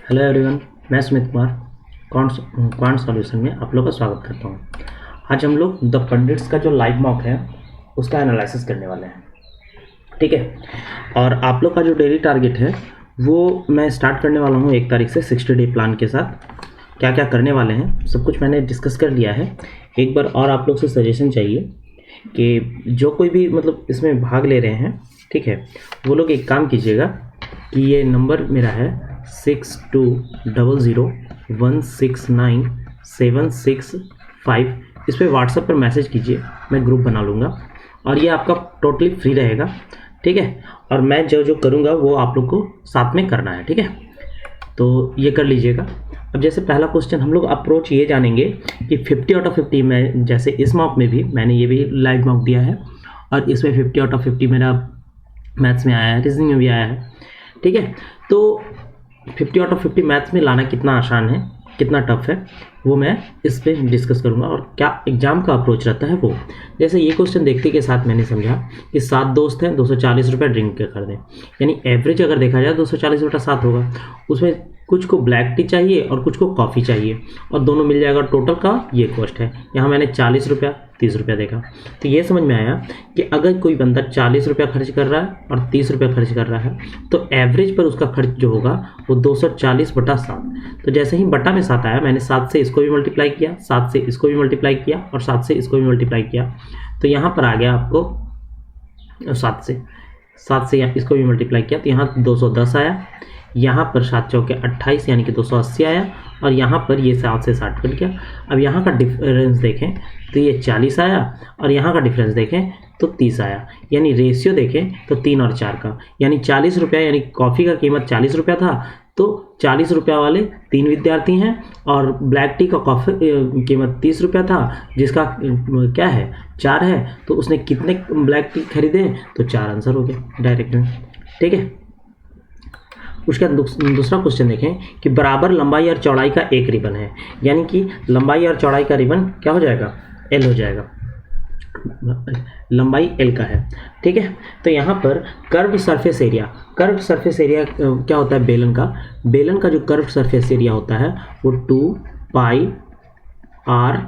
Hello everyone, मैं Sumit Kumar quant solution में आप लोग का स्वागत करता हूँ। आज हम लोग द पंडित्स का जो लाइव मॉक है उसका एनालिसिस करने वाले हैं, ठीक है। और आप लोग का जो डेली टारगेट है वो मैं स्टार्ट करने वाला हूँ 1 तारीख से 60 डे प्लान के साथ। क्या क्या करने वाले हैं सब कुछ मैंने डिस्कस कर लिया है। एक बार और आप लोग से सजेशन चाहिए कि जो कोई भी मतलब इसमें भाग ले रहे हैं, ठीक है, वो लोग एक काम कीजिएगा कि ये नंबर मेरा है 6200169765। इस पर व्हाट्सएप पर मैसेज कीजिए, मैं ग्रुप बना लूँगा और ये आपका टोटली फ्री रहेगा, ठीक है। और मैं जो जो करूँगा वो आप लोग को साथ में करना है, ठीक है। तो ये कर लीजिएगा। अब जैसे पहला क्वेश्चन हम लोग अप्रोच ये जानेंगे कि 50 आउट ऑफ 50 में, जैसे इस मॉक में भी मैंने ये भी लाइव मॉक दिया है और इसमें 50 आउट ऑफ 50 मेरा मैथ्स में आया है, रीजनिंग में भी आया है, ठीक है। तो 50 आउट ऑफ 50 मैथ्स में लाना कितना आसान है, कितना टफ है, वो मैं इस पर डिस्कस करूंगा और क्या एग्जाम का अप्रोच रहता है वो। जैसे ये क्वेश्चन देखते के साथ मैंने समझा कि 7 दोस्त हैं, 240 रुपये ड्रिंक के खरीदें, यानी एवरेज अगर देखा जाए 240 बटा 7 होगा। उसमें कुछ को ब्लैक टी चाहिए और कुछ को कॉफ़ी चाहिए और दोनों मिल जाएगा, टोटल का ये कॉस्ट है। यहाँ मैंने 40 रुपया 30 रुपया देखा, तो ये समझ में आया कि अगर कोई बंदा 40 रुपया खर्च कर रहा है और 30 रुपया खर्च कर रहा है तो एवरेज पर उसका खर्च जो होगा वो 240 बटा 7। तो जैसे ही बटा में 7 आया, मैंने 7 से इसको भी मल्टीप्लाई किया, 7 से इसको भी मल्टीप्लाई किया और 7 से इसको भी मल्टीप्लाई किया, तो यहाँ पर आ गया आपको 7 से इसको भी मल्टीप्लाई किया तो यहाँ 210 आया। यहाँ पर 7 चौके 28 यानी कि 280 आया और यहाँ पर ये 7 से 60 कट गया। अब यहाँ का डिफरेंस देखें तो ये 40 आया और यहाँ का डिफरेंस देखें तो 30 आया, यानी रेशियो देखें तो 3 और 4 का, यानी 40 रुपया, यानी कॉफ़ी का कीमत 40 रुपया था तो 40 रुपया वाले 3 विद्यार्थी हैं और ब्लैक टी का कॉफ़ी कीमत 30 रुपया था जिसका क्या है 4 है, तो उसने कितने ब्लैक टी खरीदे, तो 4 आंसर हो गया डायरेक्ट में, ठीक है। उसका दूसरा क्वेश्चन देखें कि बराबर लंबाई और चौड़ाई का एक रिबन है, यानी कि लंबाई और चौड़ाई का रिबन क्या हो जाएगा, एल हो जाएगा, लंबाई एल का है, ठीक है। तो यहाँ पर कर्व सरफेस एरिया क्या होता है, बेलन का जो कर्व सरफेस एरिया होता है वो 2 पाई आर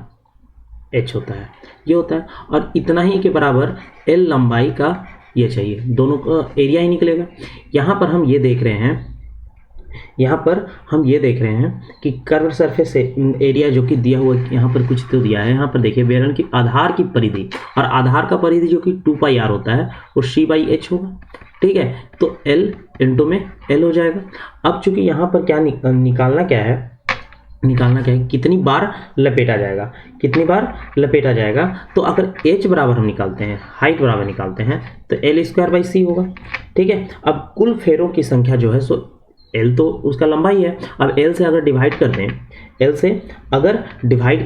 एच होता है, ये होता है। और इतना ही के बराबर एल लंबाई का ये चाहिए, दोनों का एरिया ही निकलेगा। यहाँ पर हम ये देख रहे हैं कि कर्व सरफेस एरिया जो कि दिया हुआ, यहाँ पर कुछ तो दिया है, यहाँ पर देखिए बेलन की आधार की परिधि, और आधार का परिधि जो कि 2 पाई आर होता है वो C/H होगा, ठीक है। तो L इंटू में L हो जाएगा। अब चूंकि यहाँ पर क्या निकालना क्या है, कितनी बार लपेटा जाएगा, तो अगर h बराबर हम निकालते हैं, हाइट बराबर निकालते हैं, तो L² होगा, ठीक है। अब कुल फेरों की संख्या जो है सो L तो उसका लंबाई है। अब L से अगर डिवाइड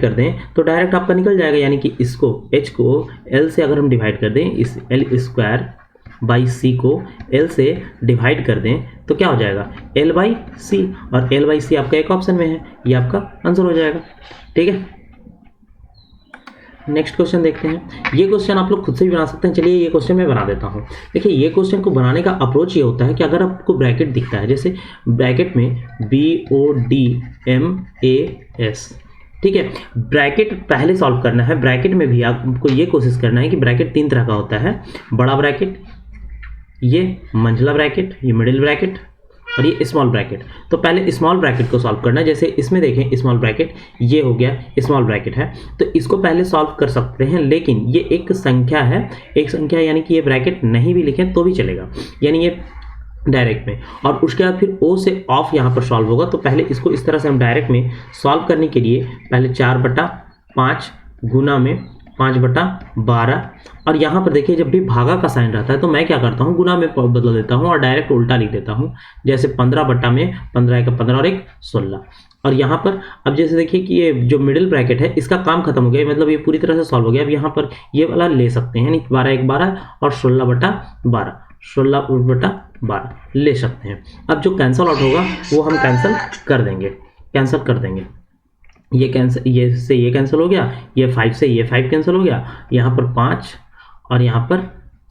कर दें तो डायरेक्ट आपका निकल जाएगा, यानी कि इसको h को L से अगर हम डिवाइड कर दें, इस L²/C को L से डिवाइड कर दें तो क्या हो जाएगा, L/C, और L/C आपका एक ऑप्शन में है, ये आपका आंसर हो जाएगा, ठीक है। नेक्स्ट क्वेश्चन देखते हैं। ये क्वेश्चन आप लोग खुद से भी बना सकते हैं, चलिए ये क्वेश्चन मैं बना देता हूँ। देखिए ये क्वेश्चन को बनाने का अप्रोच ये होता है कि अगर आपको ब्रैकेट दिखता है, जैसे ब्रैकेट में BODMAS, ठीक है, ब्रैकेट पहले सॉल्व करना है। ब्रैकेट में भी आपको ये कोशिश करना है कि ब्रैकेट 3 तरह का होता है, बड़ा ब्रैकेट, ये मंझला ब्रैकेट, ये मिडिल ब्रैकेट और ये स्मॉल ब्रैकेट। तो पहले स्मॉल ब्रैकेट को सॉल्व करना है। जैसे इसमें देखें स्मॉल ब्रैकेट, ये हो गया स्मॉल ब्रैकेट है, तो इसको पहले सॉल्व कर सकते हैं, लेकिन ये एक संख्या है, यानी कि ये ब्रैकेट नहीं भी लिखें तो भी चलेगा, यानी ये डायरेक्ट में। और उसके बाद फिर O से ऑफ यहाँ पर सॉल्व होगा। तो पहले इसको इस तरह से हम डायरेक्ट में सॉल्व करने के लिए पहले 4/5 गुना में 5/12, और यहाँ पर देखिए जब भी भागा का साइन रहता है तो मैं क्या करता हूँ, गुना में बदल देता हूँ और डायरेक्ट उल्टा लिख देता हूँ। जैसे 15/15 और 16। और यहाँ पर अब जैसे देखिए कि ये जो मिडिल ब्रैकेट है इसका काम खत्म हो गया, मतलब ये पूरी तरह से सॉल्व हो गया। अब यहाँ पर ये वाला ले सकते हैं, यानी 12/1 और 16/12 ले सकते हैं। अब जो कैंसल आउट होगा वो हम कैंसिल कर देंगे। ये कैंसिल हो गया, ये 5 से ये 5 कैंसिल हो गया, यहाँ पर 5 और यहाँ पर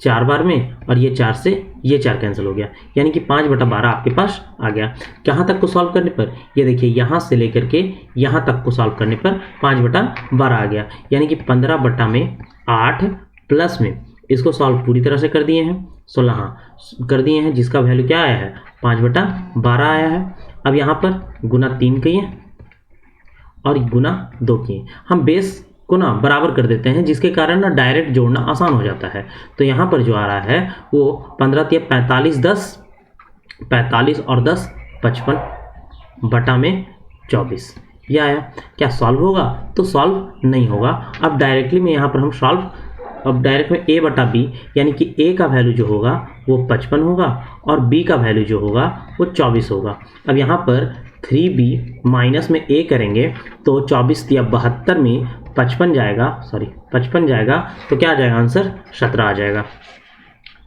4 बार में, और ये 4 से ये 4 कैंसिल हो गया, यानी कि 5/12 आपके पास आ गया। कहाँ तक को सॉल्व करने पर, ये देखिए यहाँ से लेकर के यहाँ तक को सॉल्व करने पर 5/12 आ गया, यानी कि 15/8 प्लस में इसको सॉल्व पूरी तरह से कर दिए हैं 16, हाँ कर दिए हैं, जिसका वैल्यू क्या आया है 5/12 आया है। अब यहाँ पर गुना 3 किए और गुना 2 किए, हम बेस को ना बराबर कर देते हैं, जिसके कारण ना डायरेक्ट जोड़ना आसान हो जाता है। तो यहाँ पर जो आ रहा है वो 15 × 45 10, 45 और 10 55 बटा में 24 ये आया। क्या सॉल्व होगा? तो सॉल्व नहीं होगा। अब डायरेक्टली में यहाँ पर हम सॉल्व, अब डायरेक्ट में a/b यानी कि a का वैल्यू जो होगा वो 55 होगा और b का वैल्यू जो होगा वो 24 होगा। अब यहाँ पर 3b माइनस में a करेंगे तो 24 या 72 में 55 जाएगा, सॉरी 55 जाएगा, तो क्या आ जाएगा आंसर 17 आ जाएगा।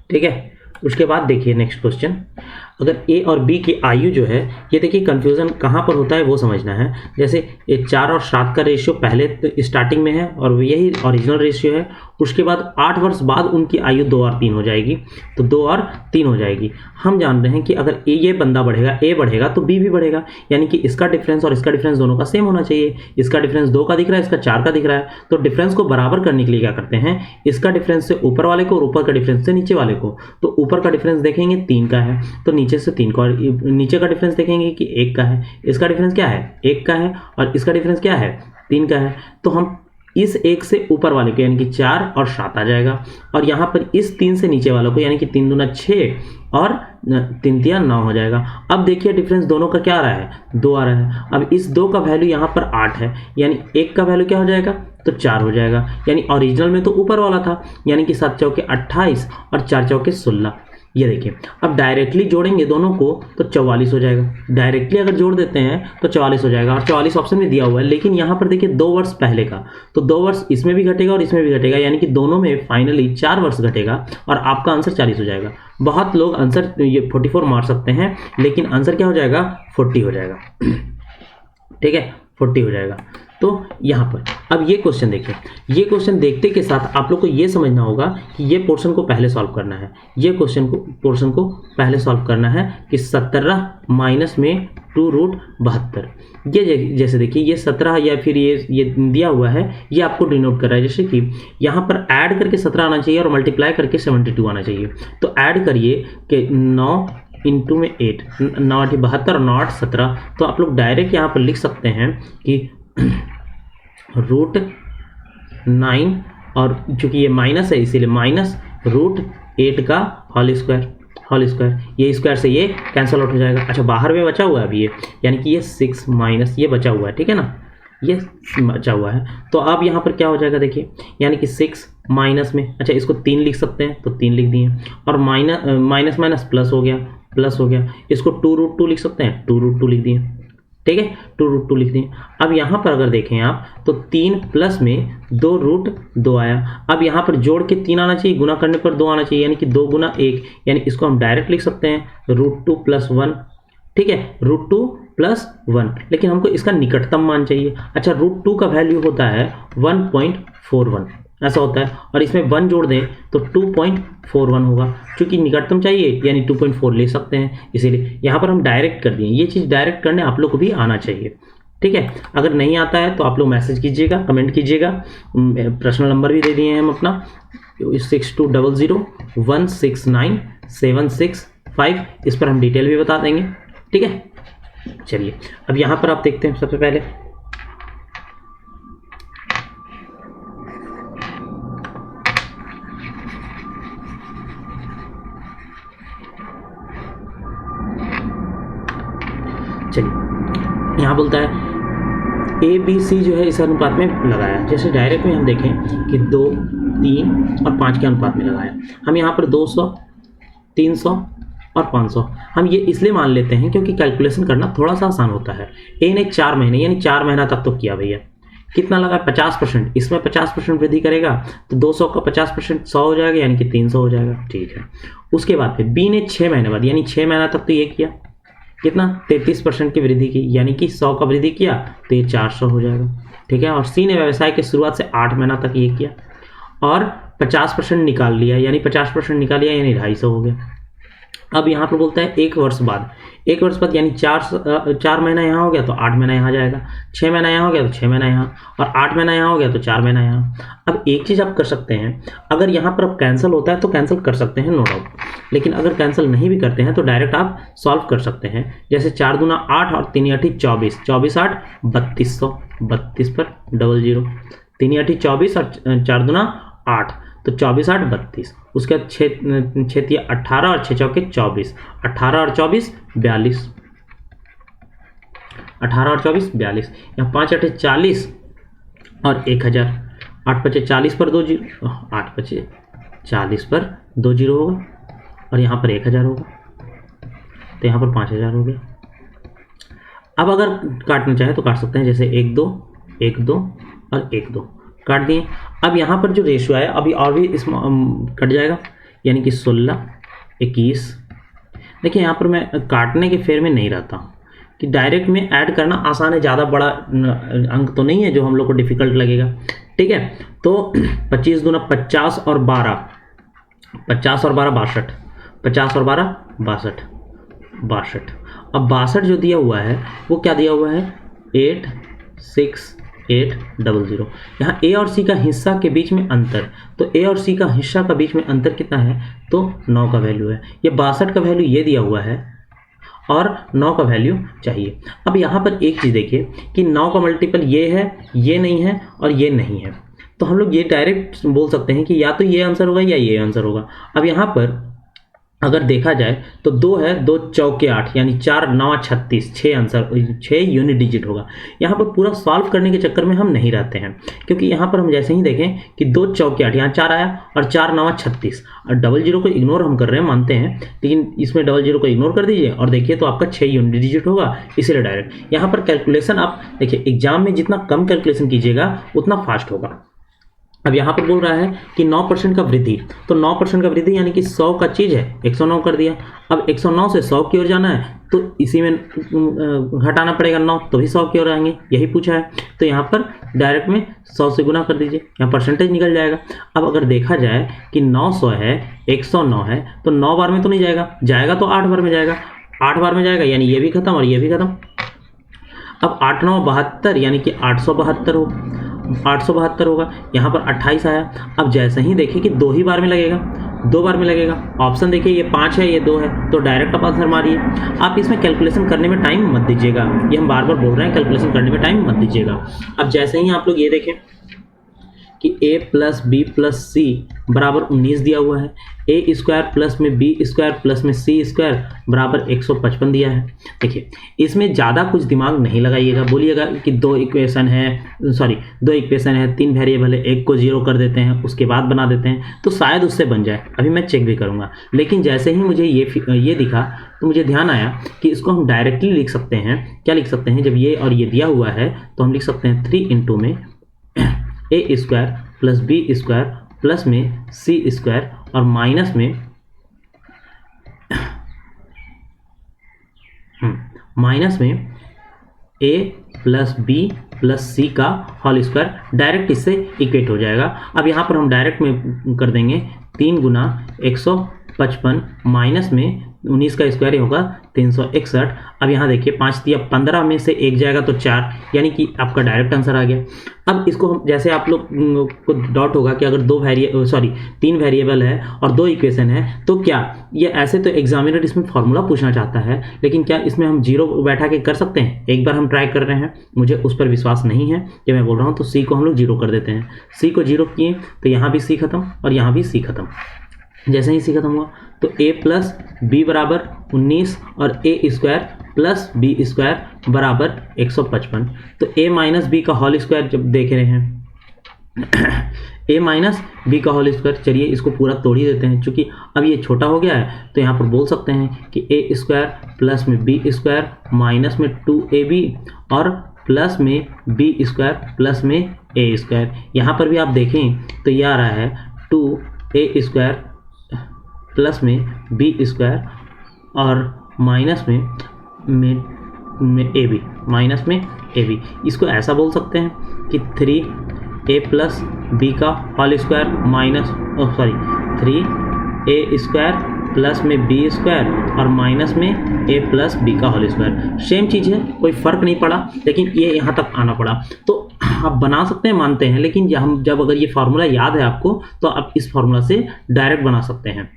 ठीक है, उसके बाद देखिए नेक्स्ट क्वेश्चन, अगर a और b की आयु जो है, ये देखिए कंफ्यूजन कहाँ पर होता है वो समझना है। जैसे ये 4 और 7 का रेशियो पहले स्टार्टिंग में है और यही ओरिजिनल रेशियो है, उसके बाद 8 वर्ष बाद उनकी आयु 2 और 3 हो जाएगी, तो 2 और 3 हो जाएगी। हम जान रहे हैं कि अगर ये बंदा बढ़ेगा, a बढ़ेगा तो b भी बढ़ेगा, यानी कि इसका डिफरेंस और इसका डिफरेंस दोनों का सेम होना चाहिए। इसका डिफरेंस 2 का दिख रहा है, इसका 4 का दिख रहा है, तो डिफरेंस को बराबर करने के लिए क्या करते हैं, इसका डिफरेंस से ऊपर वाले को और ऊपर का डिफरेंस से नीचे वाले को। तो ऊपर का डिफरेंस देखेंगे 3 का है तो नीचे से 3 का, और नीचे का डिफरेंस देखेंगे कि 1 का है, इसका डिफरेंस क्या है 1 का है, और इसका डिफरेंस क्या है 3 का है। तो हम इस 1 से ऊपर वाले को यानी कि 4 और 7 आ जाएगा, और यहाँ पर इस 3 से नीचे वालों को यानी कि 3 दूना 6 और 3 तिया 9 हो जाएगा। अब देखिए डिफरेंस दोनों का क्या आ रहा है 2 आ रहा है। अब इस 2 का वैल्यू यहाँ पर 8 है, यानी 1 का वैल्यू क्या हो जाएगा तो 4 हो जाएगा, यानी ओरिजिनल में तो ऊपर वाला था, यानी कि 7 चौके 28 और 4 चौके 16। ये देखिए अब डायरेक्टली जोड़ेंगे दोनों को तो 44 हो जाएगा, डायरेक्टली अगर जोड़ देते हैं तो 44 हो जाएगा, और 44 ऑप्शन में दिया हुआ है। लेकिन यहाँ पर देखिए 2 वर्ष पहले का, तो 2 वर्ष इसमें भी घटेगा और इसमें भी घटेगा, यानी कि दोनों में फाइनली 4 वर्ष घटेगा और आपका आंसर 40 हो जाएगा। बहुत लोग आंसर ये 44 मार सकते हैं, लेकिन आंसर क्या हो जाएगा 40 हो जाएगा। ठीक है, 40 हो जाएगा। तो यहाँ पर अब ये क्वेश्चन देखिए, ये क्वेश्चन देखते के साथ आप लोग को ये समझना होगा कि ये पोर्शन को पहले सॉल्व करना है, ये पोर्शन को पहले सॉल्व करना है कि 17 माइनस में 2√72। ये जैसे देखिए ये 17 या फिर ये दिया हुआ है, ये आपको डिनोट कर रहा है। जैसे कि यहाँ पर ऐड करके 17 आना चाहिए और मल्टीप्लाई करके 72 आना चाहिए। तो ऐड करिए कि 9 इंटू में 8, 9 8 72 और 9 8 17। तो आप लोग डायरेक्ट यहाँ पर लिख सकते हैं कि √9, और चूंकि ये माइनस है इसीलिए माइनस √8 का होल स्क्वायर, ये स्क्वायर से ये कैंसिल आउट हो जाएगा। अच्छा बाहर में बचा हुआ है अभी ये, यानी कि ये 6 माइनस ये बचा हुआ है, ठीक है ना, ये बचा हुआ है। तो अब यहाँ पर क्या हो जाएगा देखिए, यानी कि 6 माइनस में, अच्छा इसको 3 लिख सकते हैं तो 3 लिख दिए, और माइनस माइनस प्लस हो गया, इसको 2√2 लिख सकते हैं, 2√2 लिख दिए, ठीक है 2√2 लिख दिए। अब यहाँ पर अगर देखें आप तो 3 प्लस में 2√2 आया। अब यहाँ पर जोड़ के 3 आना चाहिए, गुना करने पर 2 आना चाहिए, यानी कि 2 गुना 1, यानी इसको हम डायरेक्ट लिख सकते हैं √2 + 1, ठीक है √2 + 1, लेकिन हमको इसका निकटतम मान चाहिए। अच्छा √2 का वैल्यू होता है 1.41 ऐसा होता है, और इसमें 1 जोड़ दें तो 2.41 होगा। क्योंकि निकटतम चाहिए यानी 2.4 ले सकते हैं, इसीलिए यहाँ पर हम डायरेक्ट कर दिए। ये चीज़ डायरेक्ट करने आप लोग को भी आना चाहिए, ठीक है। अगर नहीं आता है तो आप लोग मैसेज कीजिएगा, कमेंट कीजिएगा। पर्सनल नंबर भी दे दिए हैं हम अपना 6200169765, इस पर हम डिटेल भी बता देंगे, ठीक है। चलिए अब यहाँ पर आप देखते हैं सबसे पहले यहाँ बोलता है ABC जो है इस अनुपात में लगाया। जैसे डायरेक्ट में हम देखें कि 2, 3 और 5 के अनुपात में लगाया। हम यहाँ पर 200, 300 और 500 हम ये इसलिए मान लेते हैं क्योंकि कैलकुलेशन करना थोड़ा सा आसान होता है। ए ने 4 महीने यानी 4 महीना तक तो किया भैया, कितना लगा 50%, इसमें 50% वृद्धि करेगा तो 200 का 50% 100 हो जाएगा, यानी कि 300 हो जाएगा, ठीक है। उसके बाद फिर बी ने 6 महीने बाद यानी 6 महीना तक तो ये किया, कितना 33% की वृद्धि की, यानी कि 100 का वृद्धि किया तो ये 400 हो जाएगा, ठीक है। और सी ने व्यवसाय की शुरुआत से 8 महीना तक ये किया, और 50% निकाल लिया, यानी 50% निकाल लिया यानी 250 हो गया। अब यहाँ पर बोलता है 1 वर्ष बाद, 1 वर्ष बाद यानी 4 महीना यहाँ हो गया तो 8 महीना यहाँ जाएगा, 6 महीना यहाँ हो गया तो 6 महीना यहाँ, और 8 महीना यहाँ हो गया तो 4 महीना यहाँ। अब एक चीज़ आप कर सकते हैं, अगर यहाँ पर अब कैंसिल होता है तो कैंसिल कर सकते हैं, नो डाउट, लेकिन अगर कैंसिल नहीं भी करते हैं तो डायरेक्ट आप सॉल्व कर सकते हैं। जैसे 4 दूना 8 और 3 8 24, 24 8 3200, 32 पर 00, 3 8 24 और 4 दूना 8 तो 24 8 32, उसके बाद 6 18 और 6 चौके 24, 18 और 24 42, 18 और 24 42, यहाँ 5 8 40 और 1000, 8 5 40 पर 2 जीरो, 8 5 40 पर 2 जीरो होगा और यहाँ पर 1000 होगा, तो यहाँ पर 5000 हो गया। अब अगर काटना चाहे तो काट सकते हैं, जैसे 1 2 1 2 और 1 2 काट दिए। अब यहाँ पर जो रेशियो है अभी और भी इस कट जाएगा, यानी कि 16 21। देखिए यहाँ पर मैं काटने के फेर में नहीं रहता हूँ कि डायरेक्ट में ऐड करना आसान है, ज़्यादा बड़ा अंक तो नहीं है जो हम लोग को डिफिकल्ट लगेगा, ठीक है। तो 25 दूना 50 और 12, 50 और 12 62, 50 और 12 62, 62। अब 62 जो दिया हुआ है वो क्या दिया हुआ है, 86800। यहाँ ए और सी का हिस्सा के बीच में अंतर, तो ए और सी का हिस्सा का बीच में अंतर कितना है, तो 9 का वैल्यू है। ये 62 का वैल्यू ये दिया हुआ है और 9 का वैल्यू चाहिए। अब यहाँ पर एक चीज़ देखिए कि 9 का मल्टीपल ये है, ये नहीं है और ये नहीं है, तो हम लोग ये डायरेक्ट बोल सकते हैं कि या तो ये आंसर होगा या ये आंसर होगा। अब यहाँ पर अगर देखा जाए तो 2 है, 2 चौके 8 यानी 4 9 36, 6 आंसर, 6 यूनिट डिजिट होगा। यहाँ पर पूरा सॉल्व करने के चक्कर में हम नहीं रहते हैं, क्योंकि यहाँ पर हम जैसे ही देखें कि 2 चौके 8, यहाँ 4 आया और 4 9 36, और 00 को इग्नोर हम कर रहे हैं मानते हैं, लेकिन इसमें 00 को इग्नोर कर दीजिए और देखिए तो आपका 6 यूनिट डिजिट होगा, इसीलिए डायरेक्ट। यहाँ पर कैलकुलेशन आप देखिए, एग्जाम में जितना कम कैलकुलेशन कीजिएगा उतना फास्ट होगा। अब यहाँ पर बोल रहा है कि 9% का वृद्धि, तो 9% का वृद्धि यानी कि 100 का चीज़ है 109 कर दिया। अब 109 से 100 की ओर जाना है तो इसी में घटाना पड़ेगा 9, तो भी 100 की ओर आएंगे, यही पूछा है। तो यहाँ पर डायरेक्ट में 100 से गुना कर दीजिए, यहाँ परसेंटेज निकल जाएगा। अब अगर देखा जाए कि 900 है 109 है तो 9 बार में तो नहीं जाएगा, जाएगा तो 8 बार में जाएगा, 8 बार में जाएगा यानी ये भी खत्म और ये भी खत्म। अब 8 9 72 यानी कि 872 हो, 872 होगा। यहाँ पर 28 आया। अब जैसे ही देखिए कि 2 ही बार में लगेगा, 2 बार में लगेगा। ऑप्शन देखिए ये 5 है ये 2 है, तो डायरेक्ट आप आंसर मारिए। आप इसमें कैलकुलेशन करने में टाइम मत दीजिएगा, ये हम बार बार बोल रहे हैं, कैलकुलेशन करने में टाइम मत दीजिएगा। अब जैसे ही आप लोग ये देखें कि a प्लस बी प्लस सी बराबर 19 दिया हुआ है, ए स्क्वायर प्लस में बी स्क्वायर प्लस में सी स्क्वायर बराबर 155 दिया है। देखिए इसमें ज़्यादा कुछ दिमाग नहीं लगाइएगा, बोलिएगा कि 2 इक्वेशन है, 2 इक्वेशन है, 3 वेरिएबल है, एक को 0 कर देते हैं उसके बाद बना देते हैं तो शायद उससे बन जाए। अभी मैं चेक भी करूँगा, लेकिन जैसे ही मुझे ये दिखा तो मुझे ध्यान आया कि इसको हम डायरेक्टली लिख सकते हैं। क्या लिख सकते हैं, जब ये और ये दिया हुआ है तो हम लिख सकते हैं 3 इंटू में A square plus B square plus में सी स्क्वायर और माइनस में ए प्लस बी प्लस सी का होल स्क्वायर, डायरेक्ट इससे इक्वेट हो जाएगा। अब यहाँ पर हम डायरेक्ट में कर देंगे 3 गुना 155 माइनस में 19 का स्क्वायर ही होगा 361। अब यहाँ देखिए 5 दिया 15 में से 1 जाएगा तो 4, यानी कि आपका डायरेक्ट आंसर आ गया। अब इसको हम जैसे आप लोग को डाउट होगा कि अगर 3 वेरिएबल है और 2 इक्वेशन है तो क्या ये ऐसे, तो एग्जामिनर इसमें फॉर्मूला पूछना चाहता है, लेकिन क्या इसमें हम 0 बैठा के कर सकते हैं? एक बार हम ट्राई कर रहे हैं, मुझे उस पर विश्वास नहीं है कि मैं बोल रहा हूँ, तो सी को हम लोग 0 कर देते हैं। सी को 0 किए तो यहाँ भी सी खत्म और यहाँ भी सी खत्म। जैसे ही सी खत्म हुआ तो a प्लस बी बराबर 19 और ए स्क्वायर प्लस बी स्क्वायर बराबर 155। तो a माइनस बी का होल स्क्वायर जब देख रहे हैं a माइनस बी का होल स्क्वायर, चलिए इसको पूरा तोड़ ही देते हैं, क्योंकि अब ये छोटा हो गया है तो यहाँ पर बोल सकते हैं कि a स्क्वायर प्लस में बी स्क्वायर माइनस में 2ab और प्लस में बी स्क्वायर प्लस में ए स्क्वायर। यहाँ पर भी आप देखें तो ये आ रहा है 2a स्क्वायर प्लस में बी स्क्वायर और माइनस में ए बी, माइनस में ए बी। इसको ऐसा बोल सकते हैं कि 3a प्लस बी का whole square minus sorry 3a² plus में b² और माइनस में a प्लस बी का होल स्क्वायर। सेम चीज़ है, कोई फ़र्क नहीं पड़ा, लेकिन ये यहाँ तक आना पड़ा। तो आप बना सकते हैं, मानते हैं, लेकिन हम जब अगर ये फार्मूला याद है आपको तो आप इस फार्मूला से डायरेक्ट बना सकते हैं।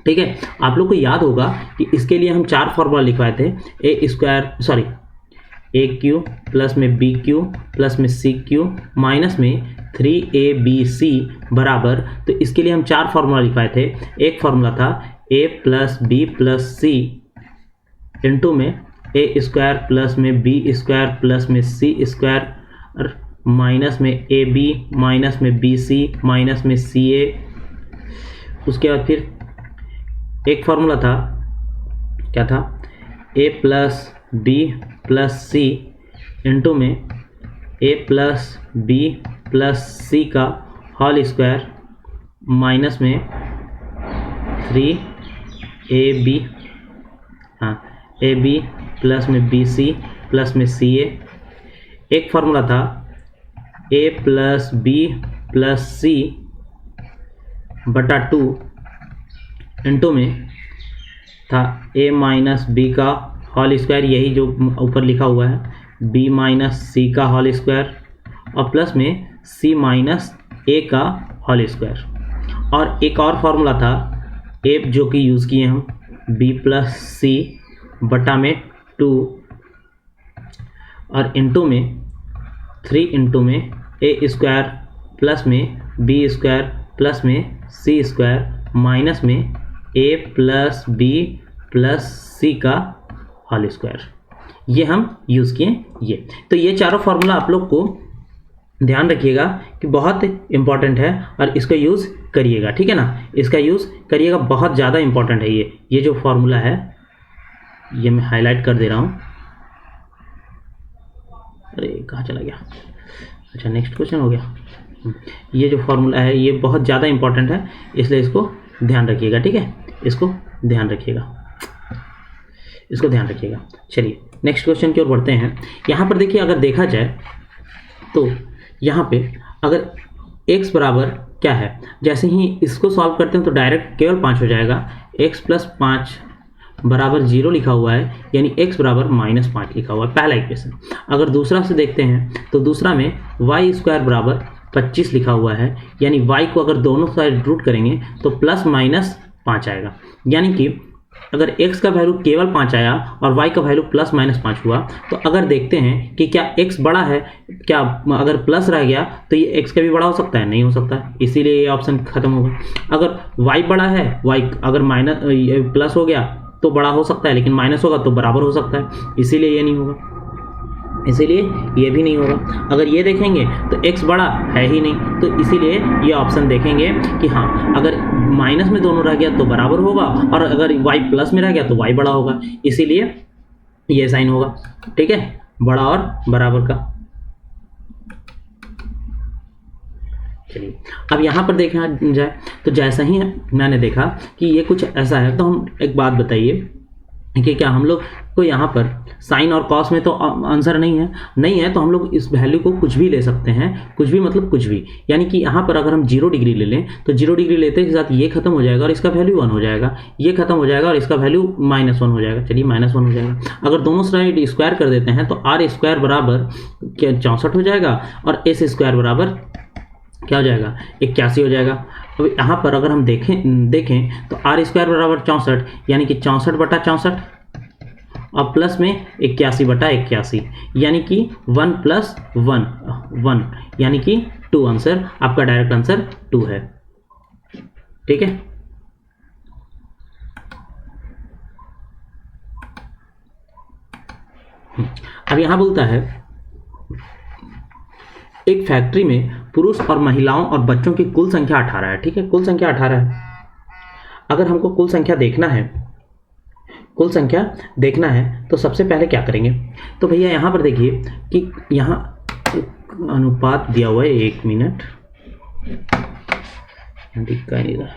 ठीक है, आप लोग को याद होगा कि इसके लिए हम 4 फार्मूला लिखवाए थे, a³ प्लस में bq प्लस में cq माइनस में 3abc बराबर, तो इसके लिए हम 4 फार्मूला लिखवाए थे। एक फार्मूला था a plus B plus c into में a² प्लस में b² प्लस में c² माइनस में ab माइनस में bc माइनस में ca। उसके बाद फिर एक फार्मूला था, क्या था, a plus B plus c into में a प्लस बी प्लस सी का होल स्क्वायर माइनस में 3ab, हाँ, ab प्लस में bc प्लस में ca। एक फार्मूला था a plus B plus c बटा 2 इंटू में था a माइनस बी का होल स्क्वायर, यही जो ऊपर लिखा हुआ है, b माइनस सी का होल स्क्वायर और प्लस में c माइनस a का होल स्क्वायर। और एक और फार्मूला था a जो कि यूज़ किए हम, b प्लस सी बटा में 2 और इंटू में 3 इंटू में a² प्लस में b² प्लस में c² माइनस में a प्लस बी प्लस सी का होल स्क्वायर। ये हम यूज़ किए ये। तो ये चारों फार्मूला आप लोग को ध्यान रखिएगा कि बहुत इम्पॉर्टेंट है और इसका यूज़ करिएगा, ठीक है ना, इसका यूज़ करिएगा, बहुत ज़्यादा इम्पॉर्टेंट है ये जो फार्मूला है, ये मैं हाईलाइट कर दे रहा हूँ। अरे कहाँ चला गया, अच्छा नेक्स्ट क्वेश्चन हो गया। ये जो फार्मूला है ये बहुत ज़्यादा इम्पॉर्टेंट है, इसलिए इसको ध्यान रखिएगा, ठीक है, इसको ध्यान रखिएगा, इसको ध्यान रखिएगा। चलिए नेक्स्ट क्वेश्चन की ओर बढ़ते हैं। यहाँ पर देखिए, अगर देखा जाए तो यहाँ पे अगर x बराबर क्या है, जैसे ही इसको सॉल्व करते हैं तो डायरेक्ट केवल 5 हो जाएगा। x प्लस 5 बराबर 0 लिखा हुआ है, यानी x बराबर -5 लिखा हुआ है, पहला इक्वेशन। अगर दूसरा से देखते हैं तो दूसरा में y² बराबर 25 लिखा हुआ है, यानी y को अगर दोनों साइड रूट करेंगे तो +-5 आएगा। यानी कि अगर x का वैल्यू केवल 5 आया और y का वैल्यू +-5 हुआ, तो अगर देखते हैं कि क्या x बड़ा है, क्या अगर प्लस रह गया तो ये x का भी बड़ा हो सकता है, नहीं हो सकता है, इसीलिए ये ऑप्शन खत्म होगा। अगर y बड़ा है, y अगर प्लस हो गया तो बड़ा हो सकता है, लेकिन माइनस होगा तो बराबर हो सकता है, इसीलिए ये नहीं होगा, इसीलिए ये भी नहीं होगा। अगर ये देखेंगे तो x बड़ा है ही नहीं, तो इसीलिए ये ऑप्शन देखेंगे कि हाँ, अगर माइनस में दोनों रह गया तो बराबर होगा, और अगर y प्लस में रह गया तो y बड़ा होगा, इसीलिए ये साइन होगा, ठीक है, बड़ा और बराबर का। चलिए अब यहाँ पर देखा जाए तो जैसा ही मैंने देखा कि ये कुछ ऐसा है, तो हम एक बात बताइए कि क्या हम लोग को यहाँ पर साइन और कॉस में तो आंसर नहीं है, तो हम लोग इस वैल्यू को कुछ भी ले सकते हैं, कुछ भी मतलब कुछ भी, यानी कि यहाँ पर अगर हम 0 डिग्री ले लें तो 0 डिग्री लेते के साथ ये खत्म हो जाएगा और इसका वैल्यू 1 हो जाएगा, ये खत्म हो जाएगा और इसका वैल्यू -1 हो जाएगा, चलिए -1 हो जाएगा। अगर दोनों साइड स्क्वायर कर देते हैं तो r² बराबर 64 हो जाएगा और s² बराबर क्या हो जाएगा, 81 हो जाएगा। अब यहाँ पर अगर हम देखें तो r² बराबर 64, यानी कि 64 बटा 64 और प्लस में 81 बटा 81, यानी कि 1 + 1 यानी कि 2 आंसर, आपका डायरेक्ट आंसर 2 है, ठीक है। अब यहाँ बोलता है एक फैक्ट्री में पुरुष और महिलाओं और बच्चों की कुल संख्या 18 है, ठीक है, कुल संख्या 18 है। अगर हमको कुल संख्या देखना है तो सबसे पहले क्या करेंगे, तो भैया यहाँ पर देखिए कि यहाँ अनुपात दिया हुआ है, 1 मिनट दिख नहीं रहा,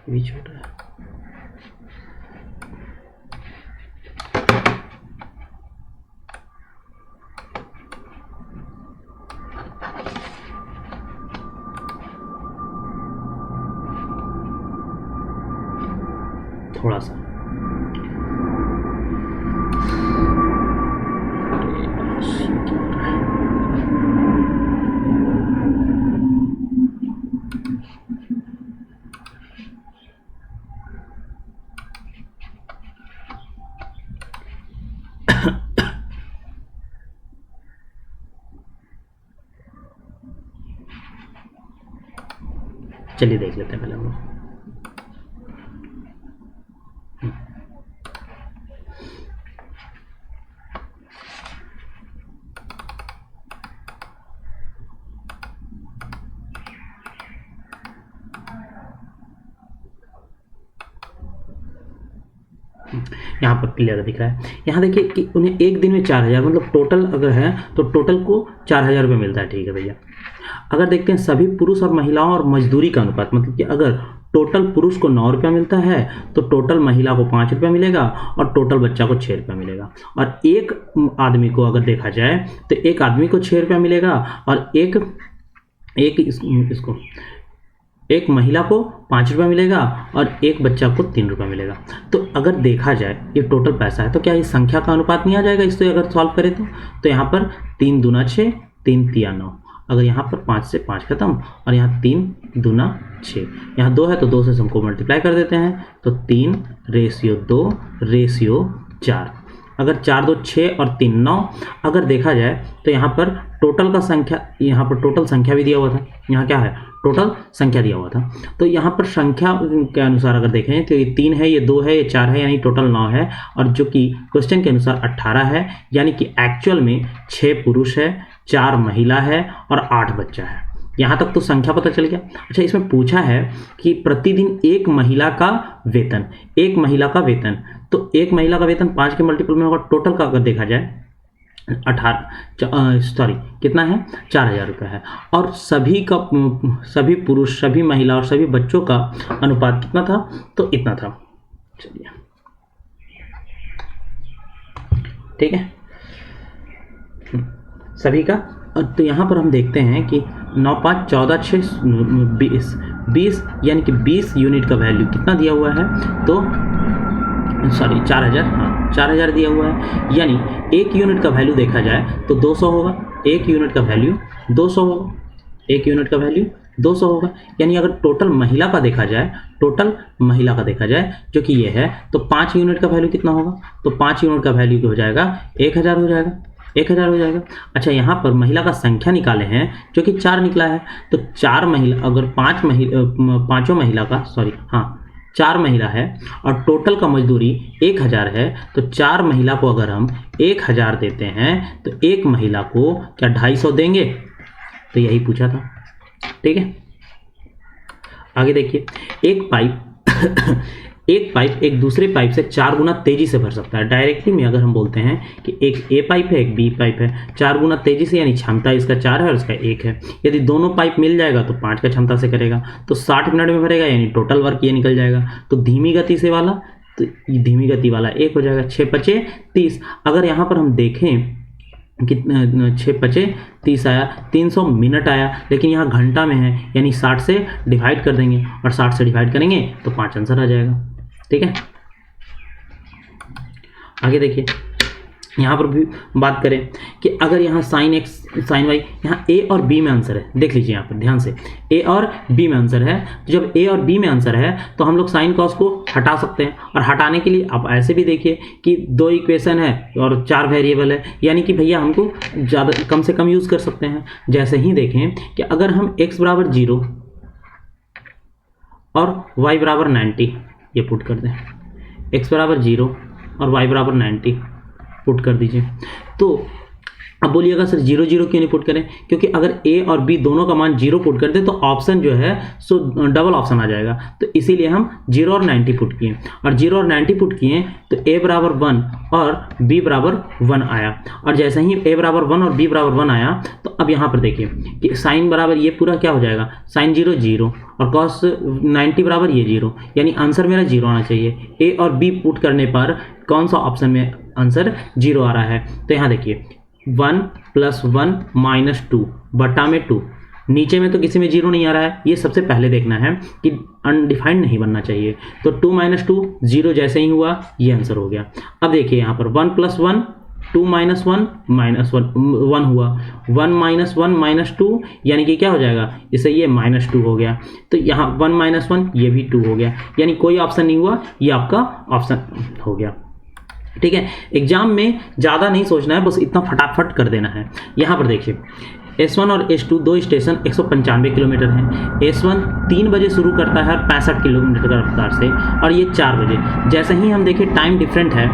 ये भी छोटा है। थोड़ा सा चलिए देख लेते हैं पहले हम लोग। यहाँ पर क्लियर दिख रहा है। यहाँ देखिए कि उन्हें एक दिन में 4000 मतलब टोटल अगर है तो टोटल को 4000 रुपये मिलता है। ठीक है भैया। अगर देखते हैं सभी पुरुष और महिलाओं और मजदूरी का अनुपात, मतलब कि अगर टोटल पुरुष को 9 रुपया मिलता है तो टोटल महिला को 5 रुपया मिलेगा और टोटल बच्चा को 6 रुपया मिलेगा। और एक आदमी को अगर देखा जाए तो एक आदमी को 6 रुपया मिलेगा और एक महिला को 5 रुपया मिलेगा और एक बच्चा को 3 रुपया मिलेगा। तो अगर देखा जाए ये टोटल पैसा है तो क्या ये संख्या का अनुपात नहीं आ जाएगा इससे अगर सॉल्व करें तो यहाँ पर 3 दूना 6, 3 तिया 9, अगर यहाँ पर 5 से 5 खत्म और यहाँ 3 दूना 6, यहाँ 2 है तो 2 से हमको मल्टीप्लाई कर देते हैं तो 3:2:4। अगर 4 2 6 और 3 9, अगर देखा जाए तो यहाँ पर टोटल का संख्या, यहाँ पर टोटल संख्या भी दिया हुआ था, यहाँ क्या है टोटल संख्या दिया हुआ था। तो यहाँ पर संख्या के अनुसार अगर देखें तो ये 3 है, ये 2 है, ये 4 है, यानी टोटल 9 है और जो कि क्वेश्चन के अनुसार 18 है, यानी कि एक्चुअल में 6 पुरुष है, 4 महिला है और 8 बच्चा है। यहाँ तक तो संख्या पता चल गया। अच्छा, इसमें पूछा है कि प्रतिदिन एक महिला का वेतन, एक महिला का वेतन, तो एक महिला का वेतन 5 के मल्टीपल में होगा। टोटल का अगर देखा जाए 18 कितना है 4000 रुपये है और सभी पुरुष, सभी महिला और सभी बच्चों का अनुपात कितना था तो इतना था। चलिए ठीक है सभी का। तो यहाँ पर हम देखते हैं कि 9 5 14 6 20 यानी कि 20 यूनिट का वैल्यू कितना दिया हुआ है तो 4000, हाँ 4000 दिया हुआ है। यानी एक यूनिट का वैल्यू देखा जाए तो 200 होगा, एक यूनिट का वैल्यू 200 होगा, एक यूनिट का वैल्यू 200 होगा। यानी अगर टोटल महिला का देखा जाए, टोटल महिला का देखा जाए जो कि ये है तो 5 यूनिट का वैल्यू कितना होगा तो 5 यूनिट का वैल्यू हो जाएगा 1000 हो जाएगा, 1000 हो जाएगा। अच्छा, यहाँ पर महिला का संख्या निकाले हैं जो कि 4 निकला है तो 4 महिला, अगर 4 महिला है और टोटल का मजदूरी 1000 है तो 4 महिला को अगर हम 1000 देते हैं तो एक महिला को क्या 250 देंगे, तो यही पूछा था। ठीक है, आगे देखिए, एक पाइप एक दूसरे पाइप से 4 गुना तेजी से भर सकता है। डायरेक्टली में अगर हम बोलते हैं कि एक ए पाइप है एक बी पाइप है, 4 गुना तेजी से, यानी क्षमता इसका 4 है और इसका 1 है। यदि दोनों पाइप मिल जाएगा तो 5 का क्षमता से करेगा तो 60 मिनट में भरेगा, यानी टोटल वर्क ये निकल जाएगा। तो धीमी गति से वाला, तो धीमी गति वाला 1 हो जाएगा। 6 5 30, अगर यहाँ पर हम देखें कितना 6 5 30 आया, 300 मिनट आया, लेकिन यहाँ घंटा में है यानी 60 से डिवाइड कर देंगे और 60 से डिवाइड करेंगे तो 5 आंसर आ जाएगा। ठीक है, आगे देखिए, यहाँ पर भी बात करें कि अगर यहाँ साइन एक्स साइन वाई, यहाँ ए और बी में आंसर है। देख लीजिए यहाँ पर ध्यान से, ए और बी में आंसर है। तो जब ए और बी में आंसर है तो हम लोग साइन कॉस को हटा सकते हैं और हटाने के लिए आप ऐसे भी देखिए कि 2 इक्वेशन है और 4 वेरिएबल है, यानी कि भैया हमको ज़्यादा कम से कम यूज़ कर सकते हैं। जैसे ही देखें कि अगर हम x बराबर 0 और y बराबर 90 ये पुट कर दें, x बराबर 0 और y बराबर 90 पुट कर दीजिए, तो अब बोलिएगा सर 0 0 क्यों नहीं पुट करें, क्योंकि अगर ए और बी दोनों का मान 0 पुट कर दे तो ऑप्शन जो है सो डबल ऑप्शन आ जाएगा, तो इसीलिए हम 0 और 90 पुट किए, और 0 और 90 पुट किए तो a बराबर 1 और b बराबर 1 आया। और जैसे ही a बराबर 1 और b बराबर 1 आया तो अब यहाँ पर देखिए कि साइन बराबर ये पूरा क्या हो जाएगा, साइन 0 0 और कॉस 90 बराबर ये 0, यानी आंसर मेरा 0 आना चाहिए। a और b पुट करने पर कौन सा ऑप्शन में आंसर 0 आ रहा है, तो यहाँ देखिए 1 + 1 - 2 बटा में 2, नीचे में तो किसी में 0 नहीं आ रहा है, ये सबसे पहले देखना है कि अनडिफाइंड नहीं बनना चाहिए। तो 2 - 2 0 जैसे ही हुआ ये आंसर हो गया। अब देखिए यहाँ पर 1 + 1 2 - 1 -1 हुआ, 1 - 1 - 2 यानी कि क्या हो जाएगा, इसे ये -2 हो गया। तो यहाँ 1 - 1 ये भी 2 हो गया, यानी कोई ऑप्शन नहीं हुआ, ये आपका ऑप्शन हो गया। ठीक है, एग्जाम में ज़्यादा नहीं सोचना है, बस इतना फटाफट कर देना है। यहाँ पर देखिए S1 और S2 दो स्टेशन 195 किलोमीटर हैं। S1 3 बजे शुरू करता है 65 किलोमीटर की रफ्तार से, और ये 4 बजे। जैसे ही हम देखें टाइम डिफरेंट है,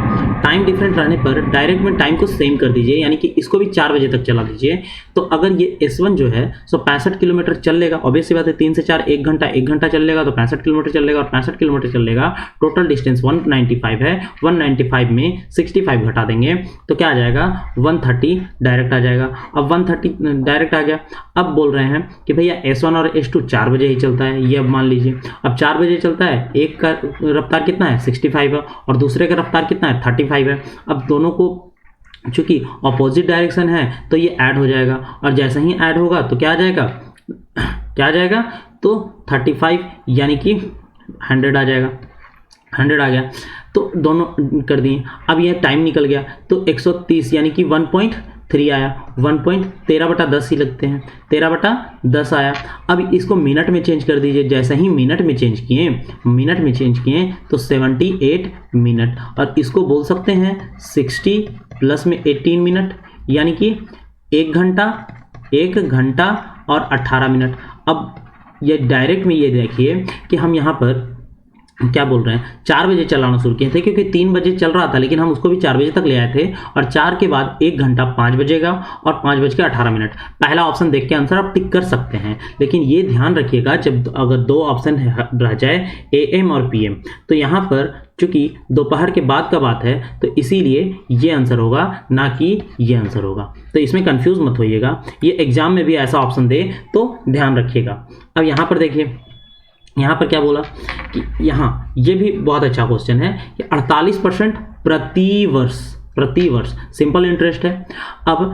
टाइम डिफरेंट रहने पर डायरेक्ट में टाइम को सेम कर दीजिए, यानी कि इसको भी 4 बजे तक चला दीजिए। तो अगर ये S1 जो है सो 65 किलोमीटर चल लेगा, ऑब्वियस सी बात है 3 से 4 1 घंटा चल लेगा, तो 65 किलोमीटर चल लेगा, और 65 किलोमीटर चल लेगा। टोटल डिस्टेंस 195 है, 195 में 65 घटा देंगे तो क्या आ जाएगा, 130 डायरेक्ट आ जाएगा। अब 130 डायरेक्ट आ गया। अब बोल रहे हैं कि भैया S1 और S2 4 बजे ही चलता है, ये अब मान लीजिए। अब 4 बजे चलता है, एक का रफ्तार कितना है 65 है, और दूसरे का रफ्तार कितना है 35 है। अब दोनों को चूंकि अपोजिट डायरेक्शन है तो ये ऐड हो जाएगा, और जैसे ही ऐड होगा तो क्या आ जाएगा, क्या आ जाएगा, तो 35 यानी कि 100 आ जाएगा, 100 आ गया। तो दोनों कर दिए। अब ये टाइम निकल गया तो 130 यानी कि 1.3 आया, 1.13/10 ही लगते हैं, 13/10 आया। अब इसको मिनट में चेंज कर दीजिए। जैसे ही मिनट में चेंज किए तो 78 मिनट, और इसको बोल सकते हैं 60 प्लस में 18 मिनट, यानी कि 1 घंटा और 18 मिनट। अब ये डायरेक्ट में ये देखिए कि हम यहाँ पर क्या बोल रहे हैं, 4 बजे चलाना शुरू किए थे, क्योंकि 3 बजे चल रहा था, लेकिन हम उसको भी 4 बजे तक ले आए थे, और 4 के बाद 1 घंटा 5 बजेगा और 5:18। पहला ऑप्शन देख के आंसर आप टिक कर सकते हैं, लेकिन ये ध्यान रखिएगा जब अगर 2 ऑप्शन रह जाए AM और PM, तो यहाँ पर चूंकि दोपहर के बाद का बात है तो इसीलिए ये आंसर होगा, ना कि ये आंसर होगा। तो इसमें कंफ्यूज मत होइएगा, ये एग्जाम में भी ऐसा ऑप्शन दे तो ध्यान रखिएगा। अब यहाँ पर देखिए, यहाँ पर क्या बोला कि यहाँ ये भी बहुत अच्छा क्वेश्चन है कि 48% प्रति वर्ष सिंपल इंटरेस्ट है। अब